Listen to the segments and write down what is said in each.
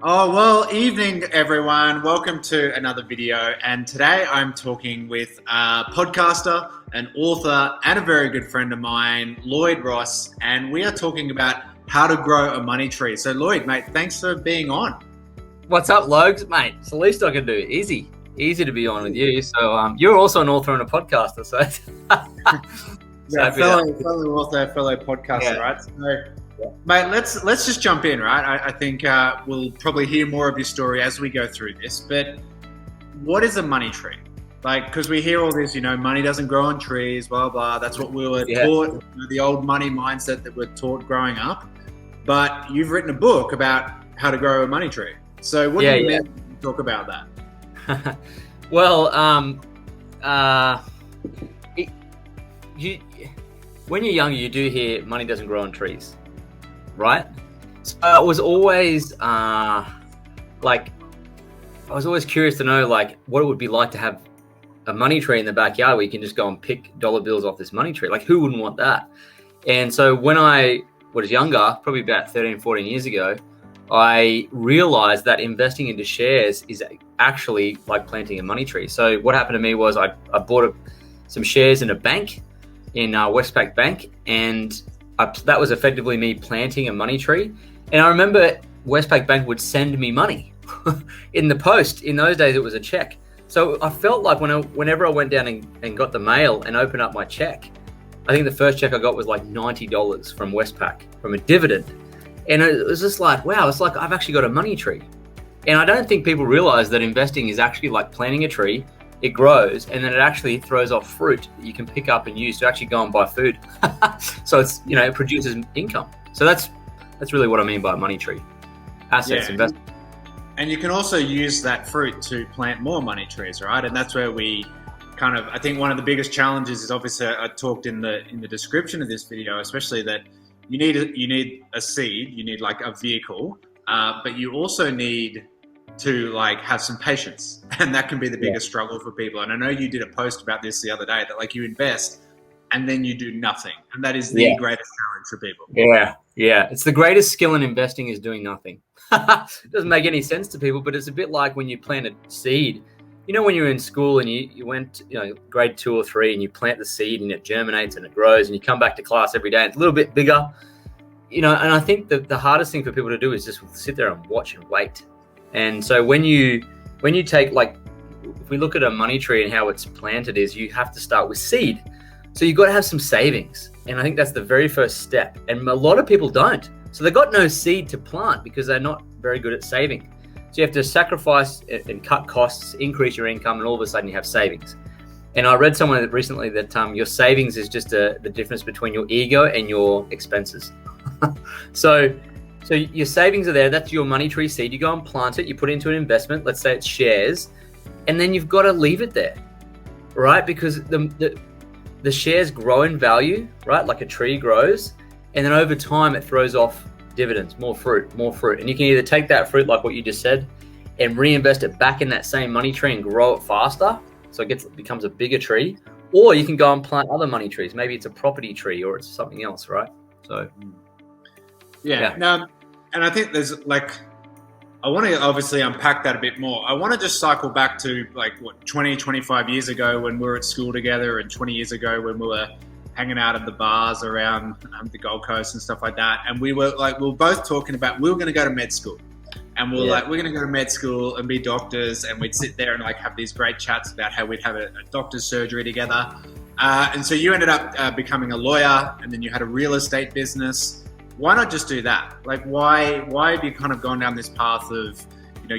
Oh, well, evening, everyone. Welcome to another video. And today I'm talking with a podcaster, an author, and a very good friend of mine, Lloyd Ross. And we are talking about how to grow a money tree. So, Lloyd, mate, thanks for being on. What's up, Logan? Mate, it's the least I can do. Easy to be on with you. So you're also an author and a podcaster. So, fellow author, fellow podcaster, right? So, mate, let's just jump in, right? I think we'll probably hear more of your story as we go through this. But what is a money tree? Like, because we hear all this, money doesn't grow on trees, blah, blah. That's what we were taught, the old money mindset that we're taught growing up. But you've written a book about how to grow a money tree. So what do you mean when you talk about that? Well, when you're younger, you do hear money doesn't grow on trees, right? So I was always curious to know what it would be like to have a money tree in the backyard where you can just go and pick dollar bills off this money tree. Like, who wouldn't want that? And so when I was younger, probably about 13, 14 years ago, I realized that investing into shares is actually like planting a money tree. So what happened to me was I bought some shares in a bank, in Westpac Bank, and that was effectively me planting a money tree. And I remember Westpac Bank would send me money in the post. In those days, it was a check. So I felt like whenever I went down and got the mail and opened up my check, I think the first check I got was like $90 from Westpac, from a dividend. And it was just like, wow, it's like I've actually got a money tree. And I don't think people realize that investing is actually like planting a tree. It grows, and then it actually throws off fruit that you can pick up and use to actually go and buy food. So it's, it produces income. So that's really what I mean by a money tree. Assets, investment. And you can also use that fruit to plant more money trees, right? And that's where we I think one of the biggest challenges is, obviously I talked in the description of this video, especially, that you need a seed, you need like a vehicle, but you also need to have some patience, and that can be the biggest struggle for people. And I know you did a post about this the other day, that you invest and then you do nothing, and that is the greatest challenge for people. It's the greatest skill in investing is doing nothing. It doesn't make any sense to people, but it's a bit like when you plant a seed. When you're in school and you went grade 2 or 3 and you plant the seed and it germinates and it grows and you come back to class every day and it's a little bit bigger, and I think that the hardest thing for people to do is just sit there and watch and wait. And so when you take, if we look at a money tree and how it's planted, is you have to start with seed. So you've got to have some savings. And I think that's the very first step. And a lot of people don't. So they've got no seed to plant because they're not very good at saving. So you have to sacrifice and cut costs, increase your income, and all of a sudden you have savings. And I read somewhere recently that your savings is just the difference between your ego and your expenses. So your savings are there. That's your money tree seed. You go and plant it. You put it into an investment. Let's say it's shares, and then you've got to leave it there, right? Because the shares grow in value, right? Like a tree grows, and then over time it throws off dividends, more fruit. And you can either take that fruit, like what you just said, and reinvest it back in that same money tree and grow it faster, so it becomes a bigger tree, or you can go and plant other money trees. Maybe it's a property tree or it's something else, right? So. Now, and I think there's I want to obviously unpack that a bit more. I want to just cycle back to 20, 25 years ago when we were at school together, and 20 years ago when we were hanging out at the bars around the Gold Coast and stuff like that. And we were both talking about we were going to go to med school, and we're going to go to med school and be doctors, and we'd sit there and have these great chats about how we'd have a doctor's surgery together. And so you ended up becoming a lawyer, and then you had a real estate business. Why not just do that? Why have you gone down this path of,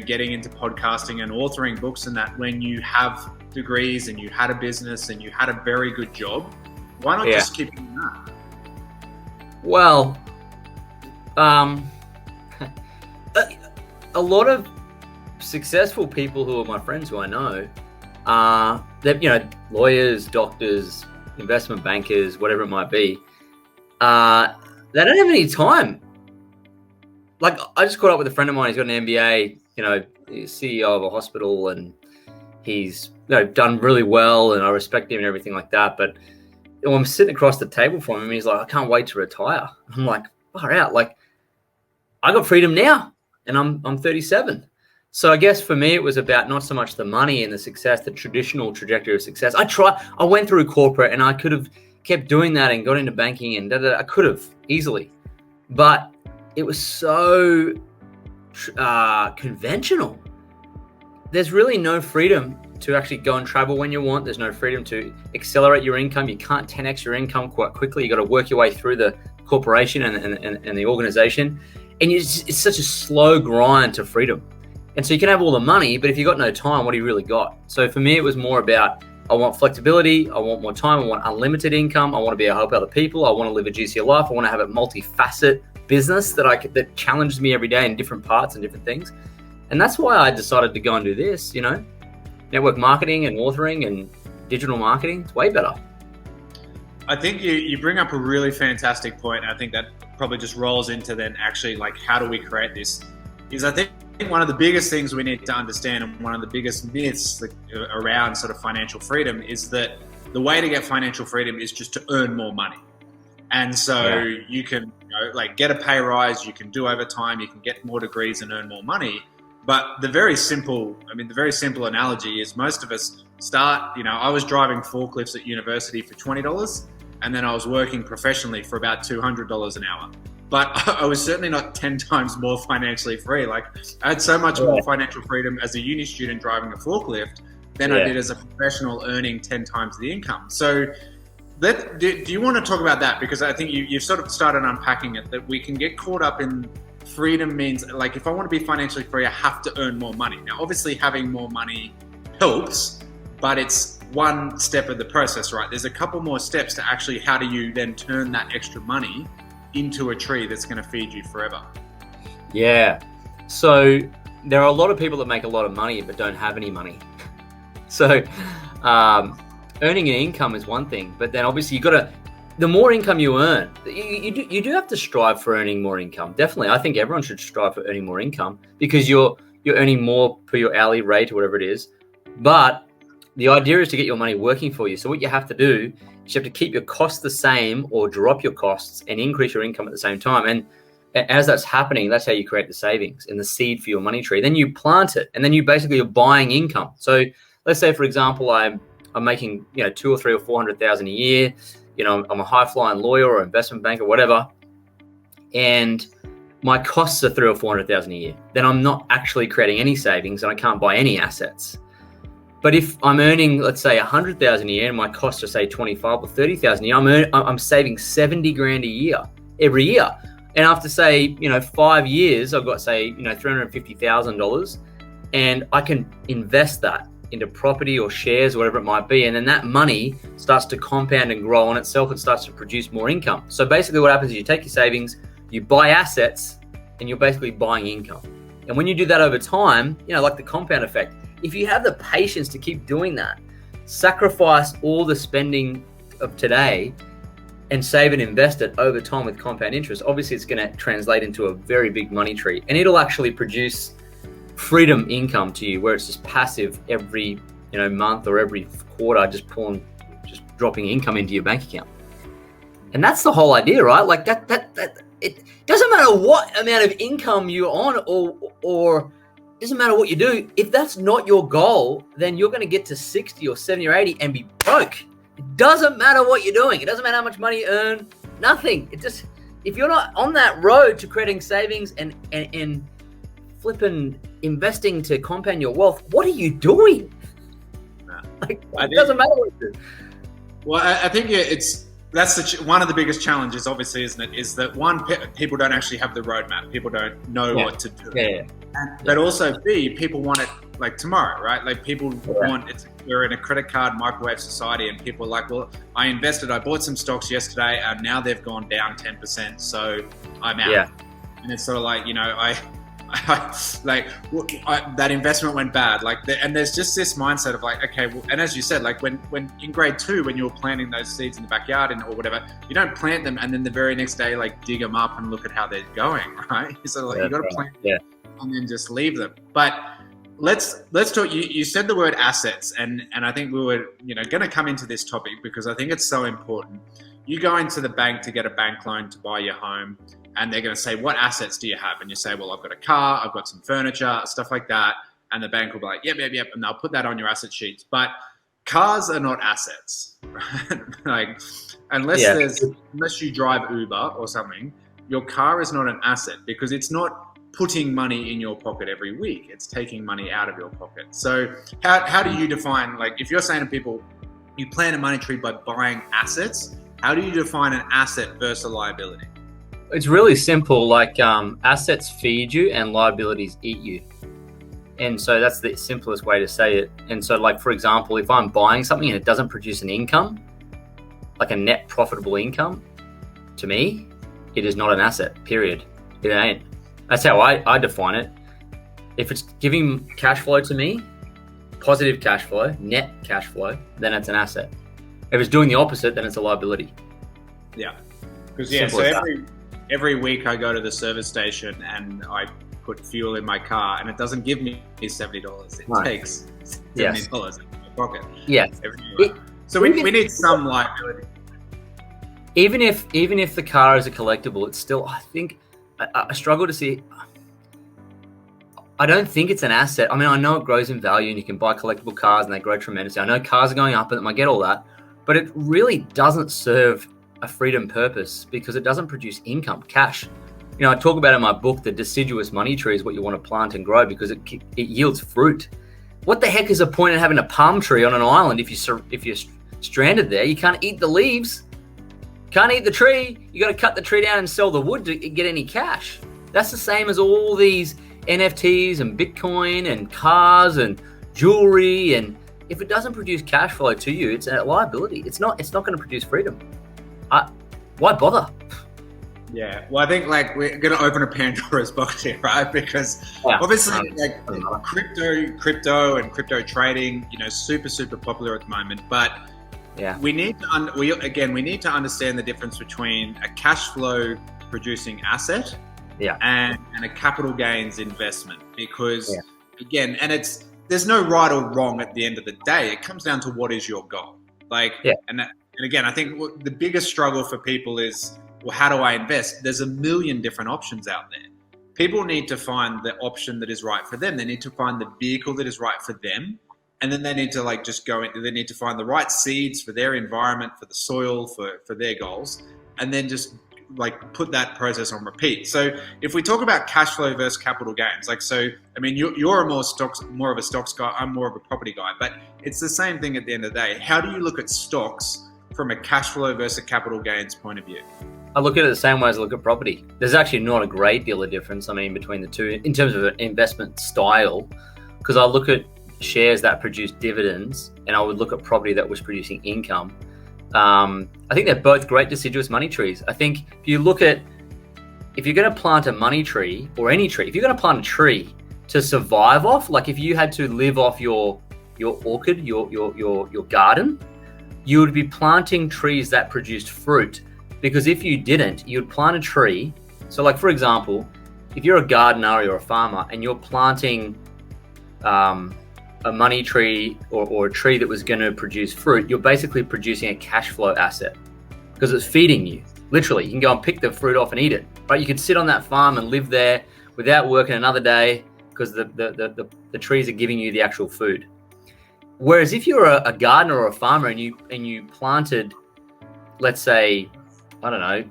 getting into podcasting and authoring books and that, when you have degrees and you had a business and you had a very good job? Why not just keep doing that? Well, a lot of successful people who are my friends, who I know, they're, lawyers, doctors, investment bankers, whatever it might be. They don't have any time. I just caught up with a friend of mine. He's got an MBA, he's CEO of a hospital, and he's done really well, and I respect him and everything like that. But I'm sitting across the table from him, and he's like, I can't wait to retire. I'm like, far out. I got freedom now. and I'm 37. So I guess for me, it was about not so much the money and the success, the traditional trajectory of success. I went through corporate, and I could have kept doing that and got into banking and I could have easily, but it was so conventional. There's really no freedom to actually go and travel when you want. There's no freedom to accelerate your income. You can't 10x your income quite quickly. You got to work your way through the corporation and the organization, and it's such a slow grind to freedom. And so you can have all the money, but if you've got no time, what do you really got? So for me, it was more about, I want flexibility, I want more time, I want unlimited income, I want to be able to help other people, I want to live a juicier life, I want to have a multifaceted business that challenges me every day in different parts and different things. And that's why I decided to go and do this, network marketing and authoring and digital marketing. It's way better. I think you bring up a really fantastic point. And I think that probably just rolls into then actually like, how do we create this? Is I think one of the biggest things we need to understand, and one of the biggest myths around sort of financial freedom, is that the way to get financial freedom is just to earn more money. And so you can get a pay rise, you can do overtime, you can get more degrees and earn more money. But the very simple analogy is most of us start, I was driving forklifts at university for $20, and then I was working professionally for about $200 an hour. But I was certainly not 10 times more financially free. Like, I had so much more financial freedom as a uni student driving a forklift than I did as a professional earning 10 times the income. So do you want to talk about that? Because I think you've sort of started unpacking it, that we can get caught up in freedom means, like, if I want to be financially free, I have to earn more money. Now, obviously having more money helps, but it's one step of the process, right? There's a couple more steps to actually, how do you then turn that extra money into a tree that's going to feed you forever? Yeah. So there are a lot of people that make a lot of money but don't have any money. So earning an income is one thing, but then obviously the more income you earn, you do have to strive for earning more income. Definitely. I think everyone should strive for earning more income, because you're earning more per your hourly rate or whatever it is. But the idea is to get your money working for you. So what you have to do is you have to keep your costs the same or drop your costs and increase your income at the same time. And as that's happening, that's how you create the savings and the seed for your money tree. Then you plant it, and then you're buying income. So let's say, for example, I'm making, $200,000 or $300,000 or $400,000 a year. I'm a high flying lawyer or investment banker, whatever, and my costs are $300,000 or $400,000 a year. Then I'm not actually creating any savings, and I can't buy any assets. But if I'm earning, let's say, $100,000 a year, and my costs are say $25,000 or $30,000 a year, I'm saving $70,000 a year every year. And after say 5 years, I've got say $350,000, and I can invest that into property or shares or whatever it might be, and then that money starts to compound and grow on itself and starts to produce more income. So basically what happens is you take your savings, you buy assets, and you're basically buying income. And when you do that over time, like the compound effect, if you have the patience to keep doing that, sacrifice all the spending of today and save and invest it over time with compound interest, obviously it's going to translate into a very big money tree, and it'll actually produce freedom income to you, where it's just passive every month or every quarter, just dropping income into your bank account. And that's the whole idea, right? Like that it doesn't matter what amount of income you're on, or it doesn't matter what you do. If that's not your goal, then you're going to get to 60 or 70 or 80 and be broke. It doesn't matter what you're doing. It doesn't matter how much money you earn. Nothing. If you're not on that road to creating savings and flipping investing to compound your wealth, what are you doing? It doesn't matter what you do. Well, I think that's one of the biggest challenges, obviously, isn't it? Is that one, people don't actually have the roadmap. People don't know what to do. Yeah. But also, B, people want it like tomorrow, right? Like people want it. We're in a credit card microwave society, and people are like, well, I bought some stocks yesterday, and now they've gone down 10%, so I'm out. Yeah. And it's sort of like, that investment went bad. And there's just this mindset of like, okay, well, and as you said, like when in grade 2, when you were planting those seeds in the backyard or whatever, you don't plant them and then the very next day, like dig them up and look at how they're going, right? So like, you got to plant them and then just leave them. But let's talk. You said the word assets, and I think we were going to come into this topic because I think it's so important. You go into the bank to get a bank loan to buy your home. and they're going to say, what assets do you have? And you say, well, I've got a car, I've got some furniture, stuff like that. And the bank will be like, yep. And they'll put that on your asset sheets. But cars are not assets, right? Like, unless you drive Uber or something, your car is not an asset because it's not putting money in your pocket every week. It's taking money out of your pocket. So how do you define, like, if you're saying to people, you plan a money tree by buying assets, how do you define an asset versus a liability? It's really simple. Like assets feed you and liabilities eat you. And so that's the simplest way to say it. And so, like, for example, if I'm buying something and it doesn't produce an income, like a net profitable income, to me, it is not an asset, period. It ain't. That's how I define it. If it's giving cash flow to me, positive cash flow, net cash flow, then it's an asset. If it's doing the opposite, then it's a liability. Yeah. Because so every week I go to the service station and I put fuel in my car and it doesn't give me $70. It takes $70 in my pocket. Yeah. So we need some liability. Even if the car is a collectible, it's still, I think, I struggle to see. I don't think it's an asset. I mean, I know it grows in value and you can buy collectible cars and they grow tremendously. I know cars are going up and I get all that, but it really doesn't serve a freedom purpose because it doesn't produce income, cash. You know, I talk about in my book, the deciduous money tree is what you want to plant and grow because it yields fruit. What the heck is the point in having a palm tree on an island if you're stranded there? You can't eat the leaves, can't eat the tree. You got to cut the tree down and sell the wood to get any cash. That's the same as all these NFTs and Bitcoin and cars and jewelry. And if it doesn't produce cash flow to you, it's a liability. It's not going to produce freedom. Why bother? Yeah, well, I think like we're going to open a Pandora's box here, right? Because obviously, like crypto and crypto trading, you know, super popular at the moment. But we need to we need to understand the difference between a cash flow producing asset and a capital gains investment. Because again, and there's no right or wrong at the end of the day. It comes down to what is your goal. And again, I think the biggest struggle for people is, well, how do I invest? There's a million different options out there. People need to find the option that is right for them. They need to find the vehicle that is right for them. And then they need to they need to find the right seeds for their environment, for the soil, for their goals. And then just like put that process on repeat. So if we talk about cash flow versus capital gains, I mean, you're more of a stocks guy. I'm more of a property guy, but it's the same thing at the end of the day. How do you look at stocks from a cash flow versus a capital gains point of view? I look at it the same way as I look at property. There's actually not a great deal of difference, between the two in terms of an investment style, because I look at shares that produce dividends and I would look at property that was producing income. I think they're both great deciduous money trees. I think if you're going to plant a money tree or any tree, if you're going to plant a tree to survive off, like if you had to live off your orchard, your garden, you would be planting trees that produced fruit. Because if you didn't, you'd plant a tree. So like, for example, if you're a gardener or you're a farmer and you're planting a money tree or a tree that was going to produce fruit, you're basically producing a cash flow asset because it's feeding you. Literally, you can go and pick the fruit off and eat it. Right? You could sit on that farm and live there without working another day because the trees are giving you the actual food. Whereas if you're a gardener or a farmer and you planted, let's say, I don't know,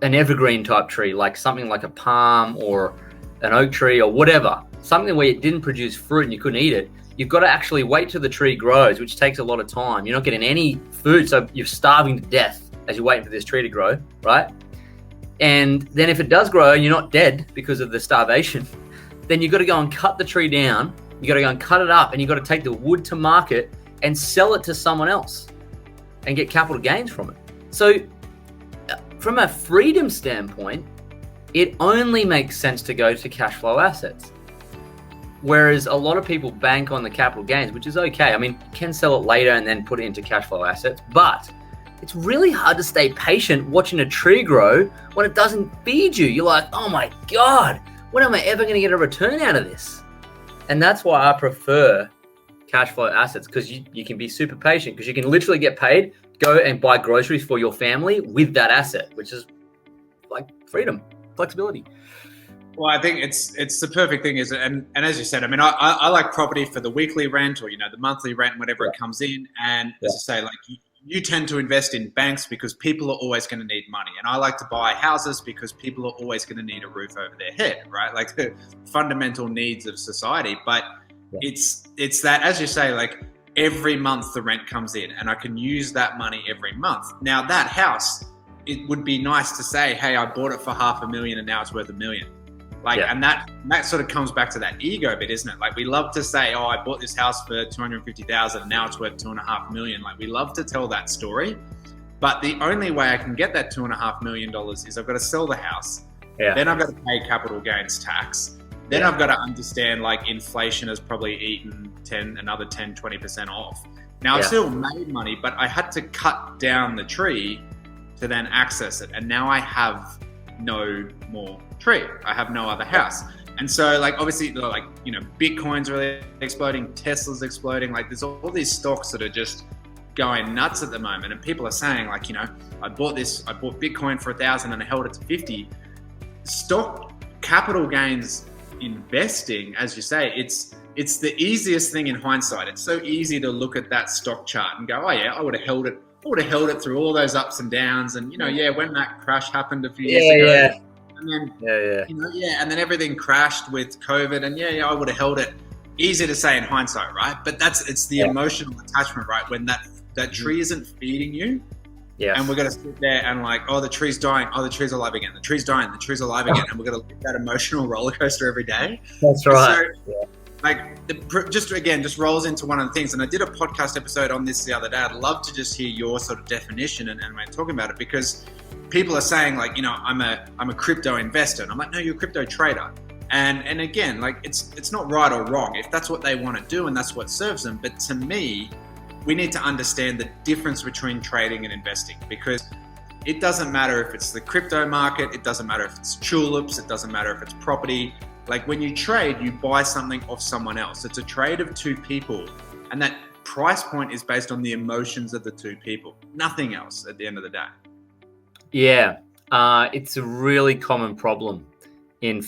an evergreen type tree, like something like a palm or an oak tree or whatever, something where it didn't produce fruit and you couldn't eat it, you've got to actually wait till the tree grows, which takes a lot of time. You're not getting any food, so you're starving to death as you're waiting for this tree to grow, right? And then if it does grow and you're not dead because of the starvation, then you've got to go and cut the tree down. You got to go and cut it up, and you got to take the wood to market and sell it to someone else and get capital gains from it. So from a freedom standpoint, it only makes sense to go to cash flow assets. Whereas a lot of people bank on the capital gains, which is okay. I mean, you can sell it later and then put it into cash flow assets, but it's really hard to stay patient watching a tree grow when it doesn't feed you. You're like, oh my God, when am I ever going to get a return out of this? And that's why I prefer cash flow assets, because you can be super patient, because you can literally get paid, go and buy groceries for your family with that asset, which is like freedom, flexibility. Well, I think it's the perfect thing, is it? And as you said, I mean, I like property for the weekly rent, or the monthly rent, whenever it comes in. And as I say, like you tend to invest in banks because people are always going to need money, and I like to buy houses because people are always going to need a roof over their head, right? Like the fundamental needs of society. But it's that, as you say, like every month the rent comes in, and I can use that money every month. Now that house, it would be nice to say, hey, I bought it for $500,000 and now it's worth $1 million. Like, and that sort of comes back to that ego bit, isn't it? Like we love to say, oh, I bought this house for $250,000 and now it's worth $2.5 million. Like we love to tell that story, but the only way I can get that $2.5 million is I've got to sell the house. Then I've got to pay capital gains tax. Then I've got to understand like inflation has probably eaten another 10, 20% off. Now I've still made money, but I had to cut down the tree to then access it. And now I have no more tree. I have no other house. And so like, obviously, like, Bitcoin's really exploding, Tesla's exploding. Like there's all these stocks that are just going nuts at the moment. And people are saying like, I bought Bitcoin for 1,000 and I held it to 50. Stock capital gains investing, as you say, it's the easiest thing in hindsight. It's so easy to look at that stock chart and go, oh yeah, I would have held it through all those ups and downs. And when that crash happened a few years ago, and then and then everything crashed with COVID, and I would have held it. Easy to say in hindsight, right? But it's the emotional attachment, right? When that tree isn't feeding you, and we're gonna sit there and like, oh, the tree's dying, oh, the tree's alive again, the tree's dying, the tree's alive again, and we're gonna live that emotional roller coaster every day. That's right. So, like just rolls into one of the things. And I did a podcast episode on this the other day. I'd love to just hear your sort of definition and when talking about it, because people are saying like, I'm a crypto investor, and I'm like, no, you're a crypto trader. And again, like it's not right or wrong if that's what they want to do and that's what serves them. But to me, we need to understand the difference between trading and investing, because it doesn't matter if it's the crypto market, it doesn't matter if it's tulips, it doesn't matter if it's property. Like when you trade, you buy something off someone else. It's a trade of two people, and that price point is based on the emotions of the two people, nothing else at the end of the day. Yeah, it's a really common problem in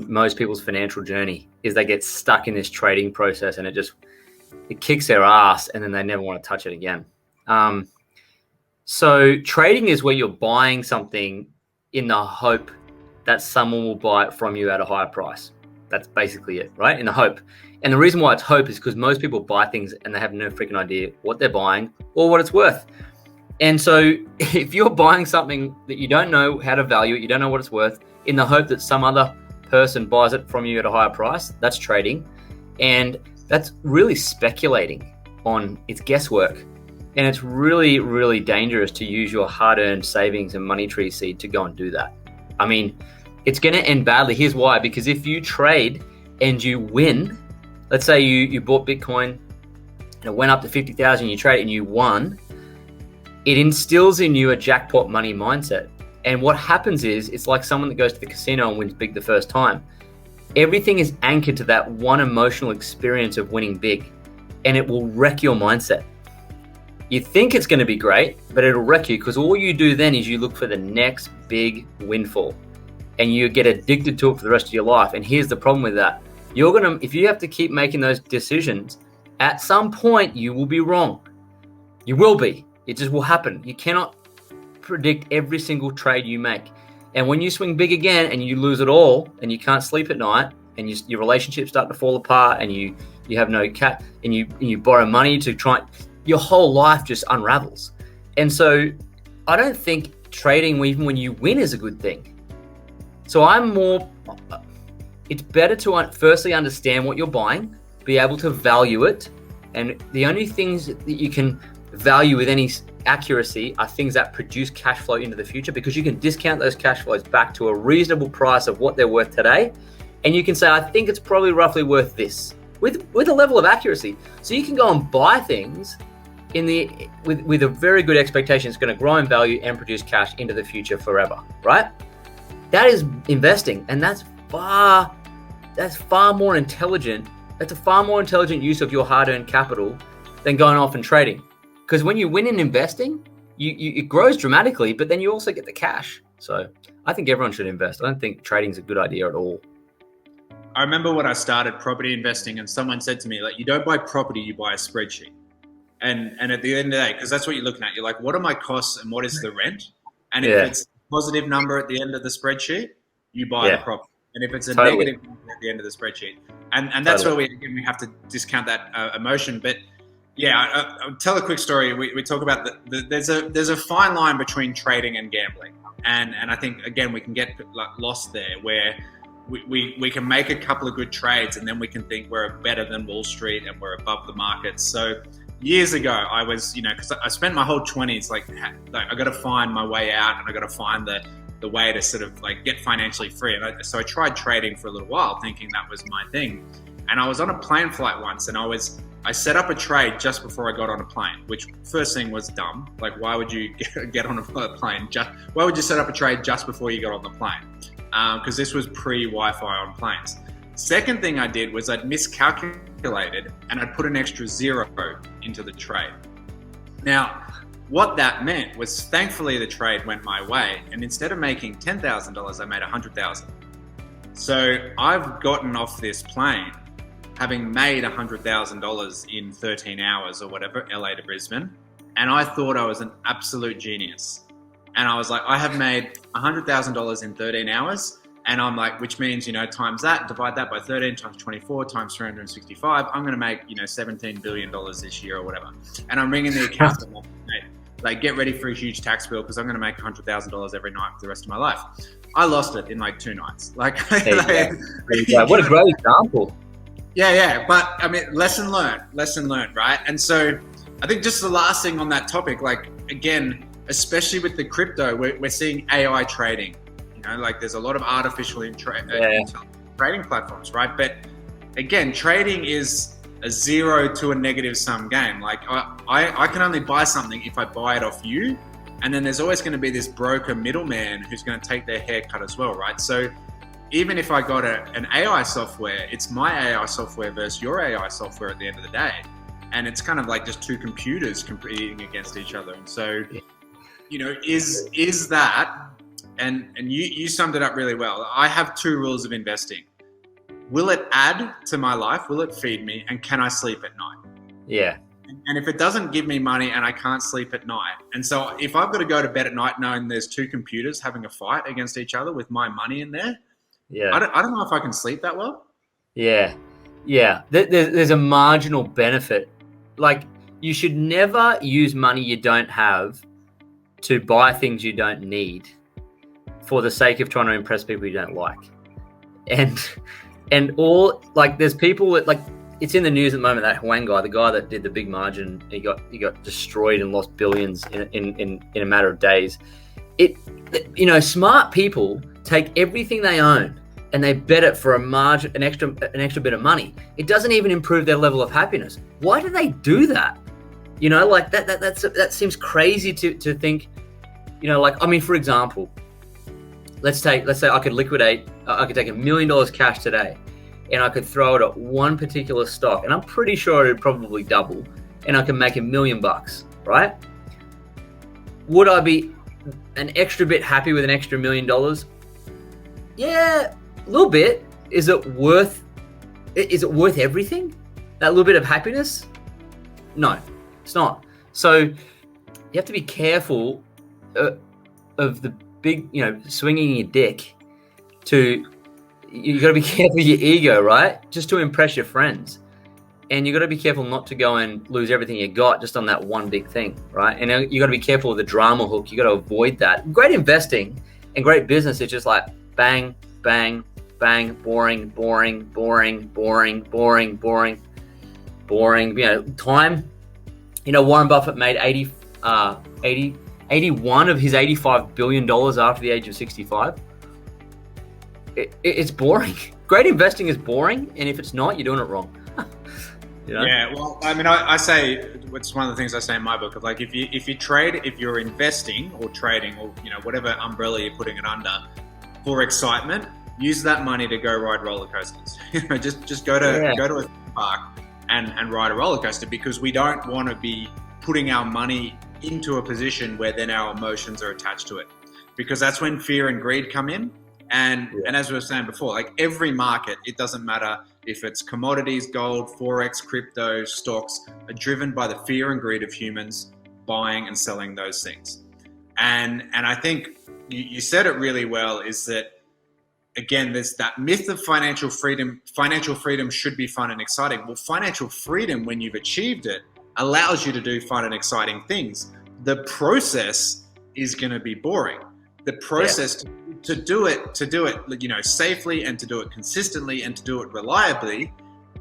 most people's financial journey, is they get stuck in this trading process, and it kicks their ass, and then they never want to touch it again. So trading is where you're buying something in the hope that someone will buy it from you at a higher price. That's basically it, right? In the hope. And the reason why it's hope is because most people buy things and they have no freaking idea what they're buying or what it's worth. And so if you're buying something that you don't know how to value it, you don't know what it's worth, in the hope that some other person buys it from you at a higher price, that's trading. And that's really speculating on, it's guesswork. And it's really, really dangerous to use your hard-earned savings and money tree seed to go and do that. I mean, it's going to end badly. Here's why. Because if you trade and you win, let's say you bought Bitcoin and it went up to 50,000, you trade and you won, it instills in you a jackpot money mindset. And what happens is, it's like someone that goes to the casino and wins big the first time. Everything is anchored to that one emotional experience of winning big, and it will wreck your mindset. You think it's going to be great, but it'll wreck you, because all you do then is you look for the next big windfall, and you get addicted to it for the rest of your life. And here's the problem with that. If you have to keep making those decisions, at some point you will be wrong. You will be. It just will happen. You cannot predict every single trade you make. And when you swing big again and you lose it all, and you can't sleep at night, and your relationships start to fall apart, and you have no cat, and you borrow money to try, your whole life just unravels. And so I don't think trading, even when you win, is a good thing. So it's better to firstly understand what you're buying, be able to value it. And the only things that you can value with any accuracy are things that produce cash flow into the future, because you can discount those cash flows back to a reasonable price of what they're worth today. And you can say, I think it's probably roughly worth this, with a level of accuracy. So you can go and buy things with a very good expectation it's going to grow in value and produce cash into the future forever, right? That is investing, and that's far more intelligent. That's a far more intelligent use of your hard-earned capital than going off and trading. Because when you win in investing, it grows dramatically, but then you also get the cash. So I think everyone should invest. I don't think trading's a good idea at all. I remember when I started property investing and someone said to me, like, you don't buy property, you buy a spreadsheet. And at the end of the day, because that's what you're looking at, you're like, what are my costs and what is the rent? And if it's a positive number at the end of the spreadsheet, you buy the property. And if it's a negative number at the end of the spreadsheet, and that's where we have to discount that emotion. But yeah, I'll tell a quick story. We talk about there's a fine line between trading and gambling, and I think again we can get lost there where we can make a couple of good trades and then we can think we're better than Wall Street and we're above the market. So years ago, I was, because I spent my whole 20s like I got to find my way out and I got to find the way to sort of like get financially free. And so I tried trading for a little while thinking that was my thing. And I was on a plane flight once and I set up a trade just before I got on a plane, which first thing was dumb. Like, why would you get on a plane? Why would you set up a trade just before you got on the plane? Because this was pre-Wi-Fi on planes. Second thing I did was I'd miscalculated and I'd put an extra 0 into the trade. Now, what that meant was thankfully the trade went my way, and instead of making $10,000, I made $100,000. So I've gotten off this plane having made $100,000 in 13 hours or whatever, LA to Brisbane, and I thought I was an absolute genius. And I was like, I have made $100,000 in 13 hours. And I'm like, which means, times that, divide that by 13 times 24 times 365, I'm going to make, $17 billion this year or whatever. And I'm ringing the accountant, like, get ready for a huge tax bill because I'm going to make $100,000 every night for the rest of my life. I lost it in like 2 nights. Like, what a great example. Yeah. But I mean, lesson learned, right? And so I think just the last thing on that topic, like, again, especially with the crypto, we're seeing AI trading. Like there's a lot of artificial intelligence trading platforms, right? But again, trading is a 0 to a negative sum game. Like I can only buy something if I buy it off you. And then there's always going to be this broker middleman who's going to take their haircut as well, right? So even if I got an AI software, it's my AI software versus your AI software at the end of the day. And it's kind of like just 2 computers competing against each other. And so, is that... And you summed it up really well. I have 2 rules of investing. Will it add to my life? Will it feed me? And can I sleep at night? Yeah. And if it doesn't give me money and I can't sleep at night, and so if I've got to go to bed at night knowing there's 2 computers having a fight against each other with my money in there, I don't know if I can sleep that well. Yeah. There's a marginal benefit. Like, you should never use money you don't have to buy things you don't need for the sake of trying to impress people you don't like. And all, like, there's people that, like, it's in the news at the moment, that Huang guy, the guy that did the big margin, he got destroyed and lost billions in a matter of days. Smart people take everything they own and they bet it for a margin, an extra bit of money. It doesn't even improve their level of happiness. Why do they do that? Like that seems crazy to think. For example, let's say I could take $1 million cash today and I could throw it at one particular stock, and I'm pretty sure it'd probably double and I can make $1 million, right? Would I be an extra bit happy with an extra $1 million? Yeah, a little bit. Is it worth everything? That little bit of happiness? No, it's not. So you have to be careful of the big, swinging your dick you got to be careful of your ego, right? Just to impress your friends. And you got to be careful not to go and lose everything you got just on that one big thing, right? And you got to be careful with the drama hook. You got to avoid that. Great investing and great business is just like bang, bang, bang, boring. Time. 'Warren Buffett made 81 of his $85 billion after the age of 65. It's boring. Great investing is boring, and if it's not, you're doing it wrong. Yeah, well, I mean, I say, it's one of the things I say in my book, of like, if you're investing or trading or, whatever umbrella you're putting it under for excitement, use that money to go ride roller coasters. Just go to a theme park and ride a roller coaster, because we don't want to be putting our money into a position where then our emotions are attached to it. because that's when fear and greed come in. And as we were saying before, like every market, it doesn't matter if it's commodities, gold, forex, crypto, stocks, are driven by the fear and greed of humans buying and selling those things. And I think you said it really well, is that, again, there's that myth of financial freedom. Financial freedom should be fun and exciting. Well, financial freedom, when you've achieved it, allows you to do fun and exciting things. The process is going to be boring. The process to do it, you know, safely, and to do it consistently, and to do it reliably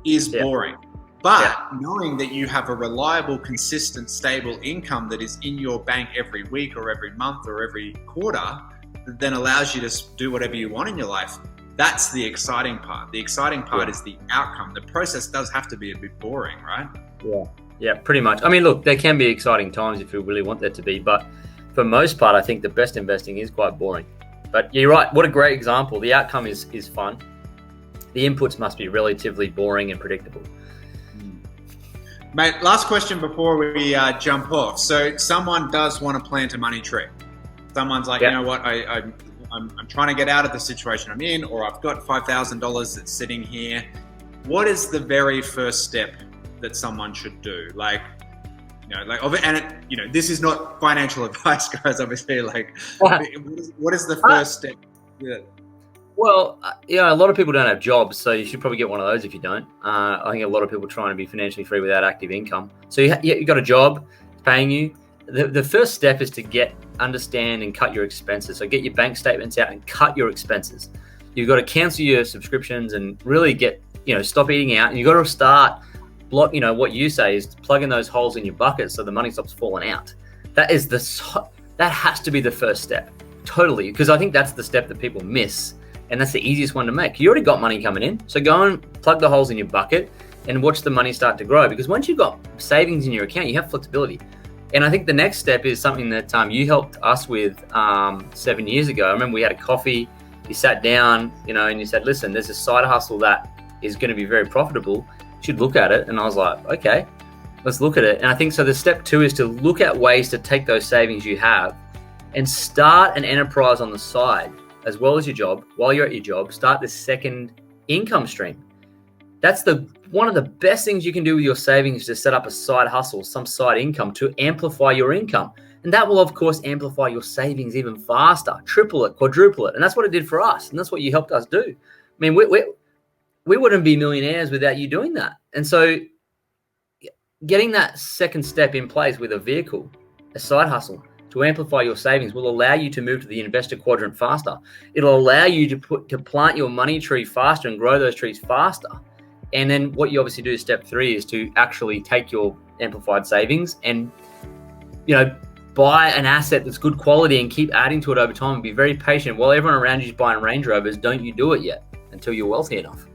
is boring. But knowing that you have a reliable, consistent, stable income that is in your bank every week or every month or every quarter, that then allows you to do whatever you want in your life. That's the exciting part. The exciting part is the outcome. The process does have to be a bit boring, right? Yeah, pretty much. I mean, look, there can be exciting times if you really want there to be, but for most part, I think the best investing is quite boring. But you're right. What a great example. The outcome is fun. The inputs must be relatively boring and predictable. Mate, last question before we jump off. So someone does want to plant a money tree. Someone's like, you know what, I'm trying to get out of the situation I'm in, or I've got $5,000 that's sitting here. What is the very first step that someone should do? Like, you know, like, and it, you know, this is not financial advice, guys. Obviously, like, what is the first step? Yeah. Well, a lot of people don't have jobs, so you should probably get one of those if you don't. I think a lot of people are trying to be financially free without active income. So you got a job, it's paying you. The first step is to understand and cut your expenses. So get your bank statements out and cut your expenses. You've got to cancel your subscriptions and really stop eating out. And you've got to start what you say is plugging those holes in your bucket so the money stops falling out. That has to be the first step, totally, because I think that's the step that people miss, and that's the easiest one to make. You already got money coming in, so go and plug the holes in your bucket and watch the money start to grow, because once you've got savings in your account, you have flexibility. And I think the next step is something that you helped us with 7 years ago. I remember we had a coffee, you sat down, and you said, listen, there's a side hustle that is going to be very profitable. You should look at it. And I was like, okay, let's look at it. And I think so the step 2 is to look at ways to take those savings you have and start an enterprise on the side, as well as your job. While you're at your job, start this second income stream. That's one of the best things you can do with your savings, to set up a side hustle, some side income to amplify your income. And that will, of course, amplify your savings even faster, triple it, quadruple it. And that's what it did for us. And that's what you helped us do. I mean, we wouldn't be millionaires without you doing that. And so getting that second step in place with a vehicle, a side hustle, to amplify your savings will allow you to move to the investor quadrant faster. It'll allow you to plant your money tree faster and grow those trees faster. And then what you obviously do, step 3, is to actually take your amplified savings and, buy an asset that's good quality and keep adding to it over time and be very patient. While everyone around you is buying Range Rovers, don't you do it yet until you're wealthy enough.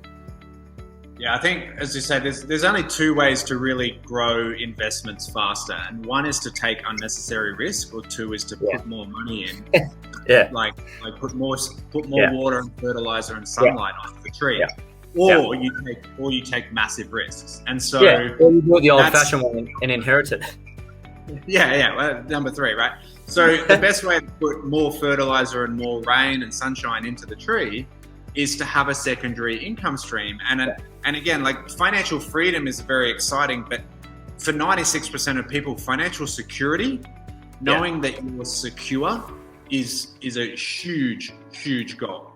Yeah, I think, as you say, there's only 2 ways to really grow investments faster. And one is to take unnecessary risk, or 2 is to put more money in. Like put more water and fertilizer and sunlight on the tree. Or you take massive risks. And so or you do it the old-fashioned one and inherit it. Well, number 3, right? So the best way to put more fertilizer and more rain and sunshine into the tree is to have a secondary income stream. And again, like, financial freedom is very exciting, but for 96% of people, financial security, knowing that you're secure, is a huge, huge goal.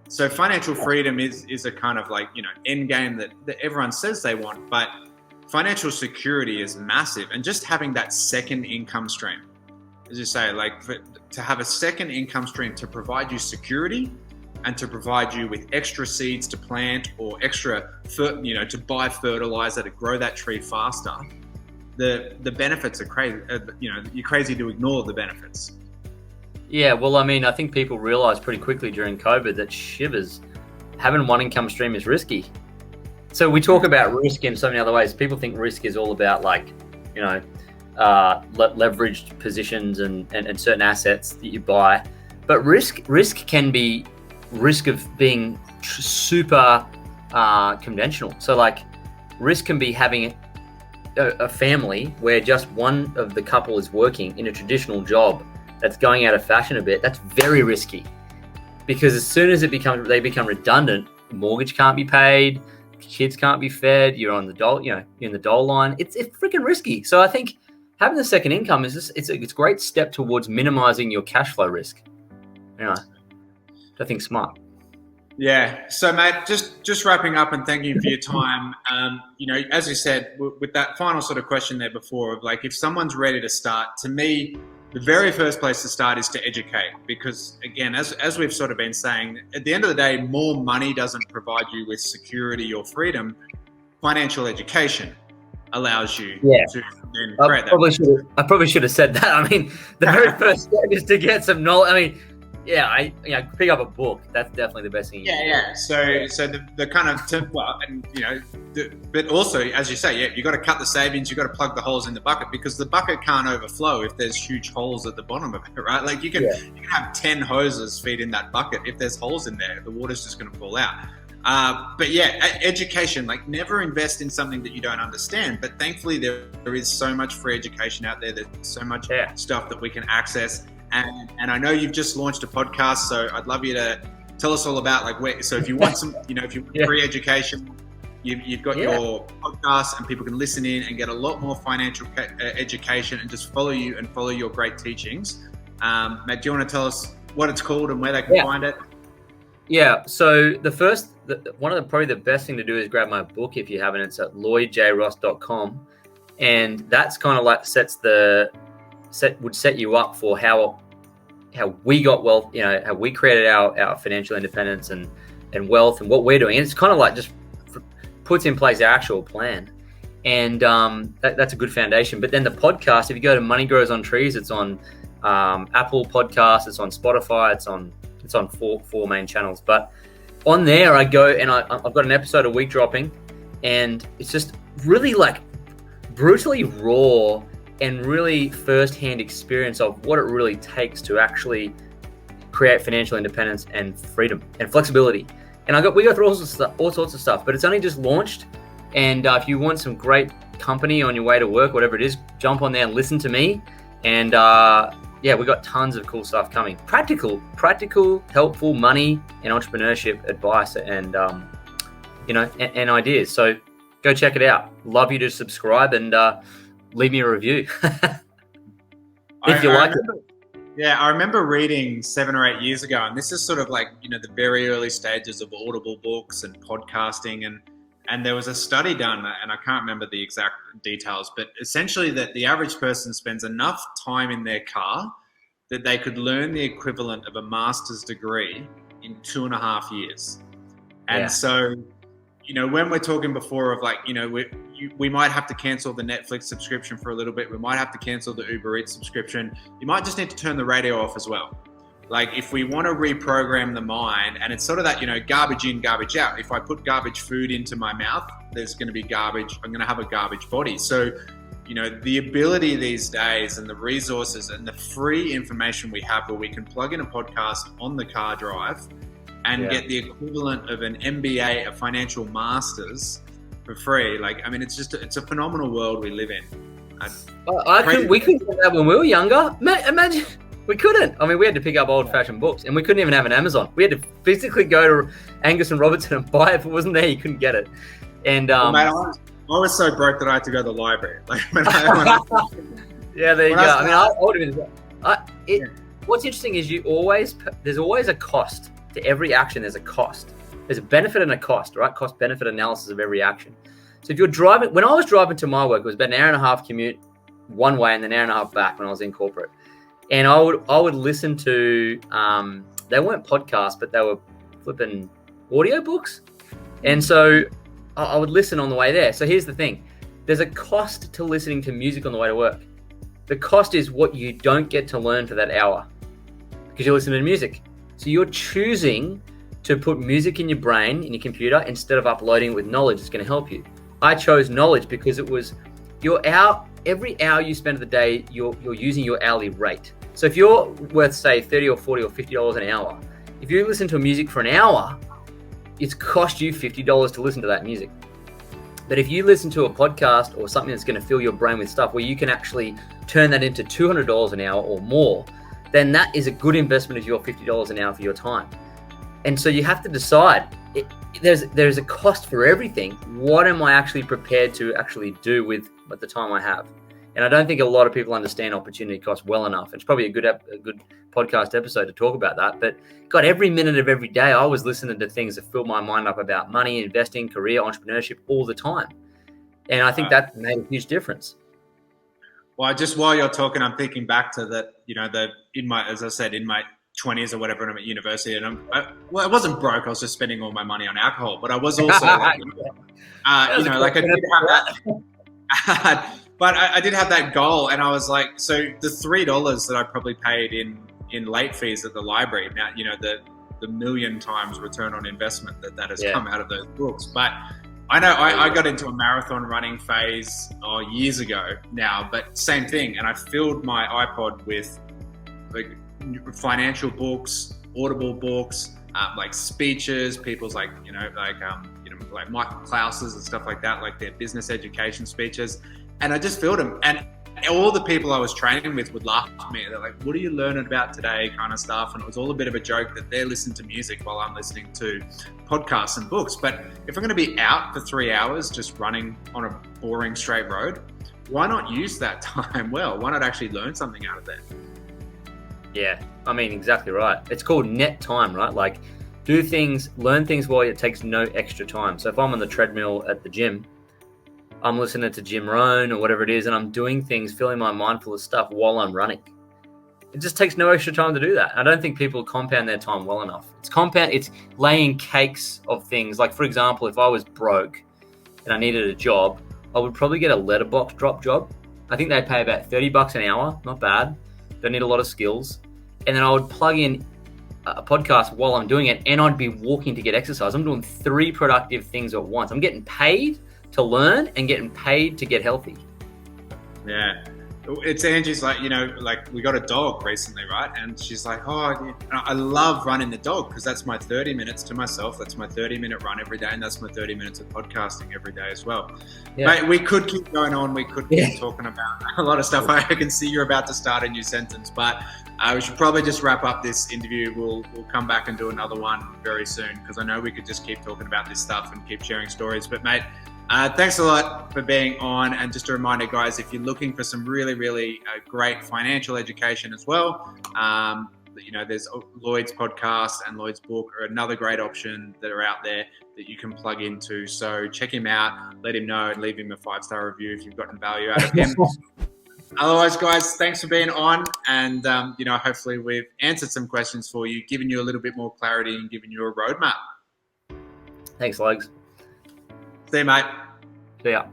So financial freedom is a kind of like, end game that everyone says they want, but financial security is massive. And just having that second income stream, as you say, like, to have a second income stream to provide you security and to provide you with extra seeds to plant, or extra, to buy fertilizer to grow that tree faster, the benefits are crazy. You're crazy to ignore the benefits. Yeah, well, I mean, I think people realized pretty quickly during COVID that having one income stream is risky. So we talk about risk in so many other ways. People think risk is all about, like, leveraged positions and certain assets that you buy. But risk can be risk of being super conventional. So, like, risk can be having a family where just one of the couple is working in a traditional job that's going out of fashion a bit, that's very risky, because as soon as they become redundant, mortgage can't be paid, kids can't be fed, you're on the dole, you're in the dole line. It's freaking risky. So I think having the second income is it's a great step towards minimizing your cash flow risk. I think smart. Yeah. So, mate, just wrapping up and thank you for your time. As you said, with that final sort of question there before of like, if someone's ready to start, to me, the very first place to start is to educate, because again, as we've sort of been saying, at the end of the day, more money doesn't provide you with security or freedom. Financial education allows you to then create that. I probably should have said that. I mean, the very first step is to get some knowledge. I mean, pick up a book. That's definitely the best thing. So the kind of but also, as you say, you got to cut the savings. You got to plug the holes in the bucket, because the bucket can't overflow if there's huge holes at the bottom of it, right? Like you can have 10 hoses feed in that bucket. If there's holes in there, the water's just going to fall out. Education, like never invest in something that you don't understand. But thankfully, there is so much free education out there. There's so much stuff that we can access. And I know you've just launched a podcast, so I'd love you to tell us all about so if you want some, if you want free education, you've got your podcast, and people can listen in and get a lot more financial education and just follow you and follow your great teachings. Matt, do you want to tell us what it's called and where they can find it? Yeah. So probably the best thing to do is grab my book if you haven't. It's at lloydjross.com, and that's kind of like would set you up for how we got wealth, how we created our financial independence and wealth and what we're doing. And it's kind of like just puts in place our actual plan. And that's a good foundation. But then the podcast, if you go to Money Grows on Trees, it's on Apple Podcasts, it's on Spotify, it's on four main channels. But on there I go and I've got an episode a week dropping, and it's just really like brutally raw and really first-hand experience of what it really takes to actually create financial independence and freedom and flexibility. And we go through all sorts of stuff, but it's only just launched. And if you want some great company on your way to work, whatever it is, jump on there and listen to me. And we got tons of cool stuff coming. Practical, helpful money and entrepreneurship advice and and ideas. So go check it out. Love you to subscribe and leave me a review if you like it. Yeah, I remember reading 7 or 8 years ago, and this is sort of like, the very early stages of Audible books and podcasting, and there was a study done, and I can't remember the exact details, but essentially that the average person spends enough time in their car that they could learn the equivalent of a master's degree in 2.5 years. And so, when we're talking before of like, we might have to cancel the Netflix subscription for a little bit. We might have to cancel the Uber Eats subscription. You might just need to turn the radio off as well. Like if we want to reprogram the mind, and it's sort of that, garbage in, garbage out. If I put garbage food into my mouth, there's going to be garbage. I'm going to have a garbage body. So, the ability these days and the resources and the free information we have where we can plug in a podcast on the car drive and get the equivalent of an MBA, a financial master's, for free. It's a phenomenal world we live in. We couldn't do that when we were younger. Imagine, we couldn't. I mean, we had to pick up old-fashioned books, and we couldn't even have an Amazon. We had to physically go to Angus and Robertson and buy it. If it wasn't there, you couldn't get it. And mate, I was so broke that I had to go to the library. There you go. What's interesting is there's always a cost to every action. There's a cost. There's a benefit and a cost, right? Cost-benefit analysis of every action. So if you're driving, when I was driving to my work, it was about an hour and a half commute one way and then an hour and a half back when I was in corporate. And I would listen to, they weren't podcasts, but they were flipping audiobooks. And so I would listen on the way there. So here's the thing. There's a cost to listening to music on the way to work. The cost is what you don't get to learn for that hour because you're listening to music. So you're choosing to put music in your brain, in your computer, instead of uploading it with knowledge. It's going to help you. I chose knowledge because it was every hour you spend of the day, you're using your hourly rate. So if you're worth, say, $30 or $40 or $50 an hour, if you listen to music for an hour, it's cost you $50 to listen to that music. But if you listen to a podcast or something that's going to fill your brain with stuff where you can actually turn that into $200 an hour or more, then that is a good investment of your $50 an hour for your time. And so you have to decide, there's a cost for everything. What am I actually prepared to actually do with the time I have? And I don't think a lot of people understand opportunity cost well enough. It's probably a good podcast episode to talk about that. But God, every minute of every day, I was listening to things that filled my mind up about money, investing, career, entrepreneurship all the time. And I think that made a huge difference. Well, just while you're talking, I'm thinking back to that, as I said, in my 20s or whatever, and I'm at university, and I wasn't broke. I was just spending all my money on alcohol, but I was also I did have that. But I did have that goal, and I was like, so the $3 that I probably paid in late fees at the library, now, the million times return on investment that has come out of those books. But I know I got into a marathon running phase years ago now, but same thing. And I filled my iPod with like financial books, Audible books, like speeches, people's like Michael Klaus's and stuff like that, like their business education speeches. And I just filled them. And all the people I was training with would laugh at me. They're like, what are you learning about today, kind of stuff. And it was all a bit of a joke that they're listening to music while I'm listening to podcasts and books. But if I'm going to be out for 3 hours just running on a boring straight road, why not use that time well? Why not actually learn something out of that? Yeah, I mean, exactly right. It's called net time, right? Like, learn things while it takes no extra time. So if I'm on the treadmill at the gym, I'm listening to Jim Rohn or whatever it is, and I'm doing things, filling my mind full of stuff while I'm running. It just takes no extra time to do that. I don't think people compound their time well enough. It's laying cakes of things. Like, for example, if I was broke and I needed a job, I would probably get a letterbox drop job. I think they pay about $30 an hour. Not bad. Don't need a lot of skills. And then I would plug in a podcast while I'm doing it, and I'd be walking to get exercise. I'm doing 3 productive things at once. I'm getting paid to learn and getting paid to get healthy. Yeah. It's Angie's like, we got a dog recently, right? And she's like, I love running the dog because that's my 30 minutes to myself. That's my 30-minute run every day. And that's my 30 minutes of podcasting every day as well. Yeah. Mate, we could keep going on. We could keep talking about a lot of stuff. I can see you're about to start a new sentence, but we should probably just wrap up this interview. We'll come back and do another one very soon because I know we could just keep talking about this stuff and keep sharing stories. But mate, thanks a lot for being on. And just a reminder, guys, if you're looking for some really, really great financial education as well, there's Lloyd's podcast and Lloyd's book are another great option that are out there that you can plug into. So check him out, let him know, and leave him a 5-star review if you've gotten value out of him. Otherwise, guys, thanks for being on. And, hopefully we've answered some questions for you, given you a little bit more clarity and given you a roadmap. Thanks, Logs. See you, mate. See ya.